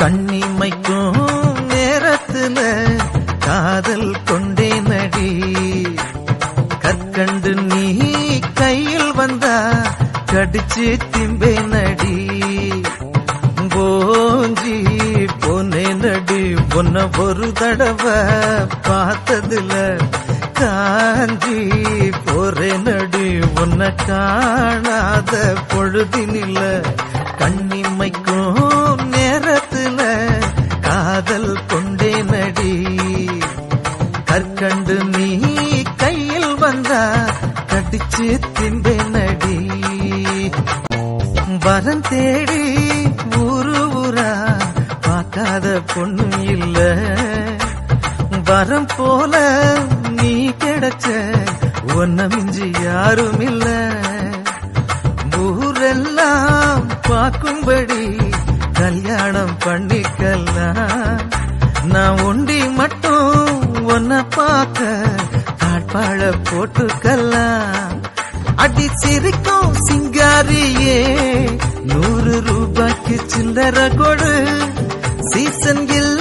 கண்ணிமைக்கும் நேரத்துல காதல் கொண்டே நடி கற்கண்டு நீ கையில் வந்தா கடிச்சு திம்பே நடி போஞ்சி போனே நடி பொன்ன ஒரு தடவை பார்த்ததுல காஞ்சி போறே நடி உன்னை காணாத பொழுதினில கண்ணிமைக்கும் நேரத்துல காதல் கொண்டே நடி கற்கண்டு நீ கையில் வந்தா கடிச்சு திம்பே நடி வரம் தேடி ஊரு ஊரா பார்க்காத பொண்ணு இல்ல வரம் போல நீ கிடைச்ச ஒன்ன மிஞ்சி யாரும் இல்ல ஊரெல்லாம் பார்க்கும்படி கல்யாணம் பண்ணிக்கலாம் நான் ஒண்டி மட்டும் ஒன்ன பார்க்க காட்பாழ போட்டுக்கலாம் அடி சிரிக்கும் சிங்காரியே 100 ரூபாய்க்கு சில்லற கொடு சீசன் இல்ல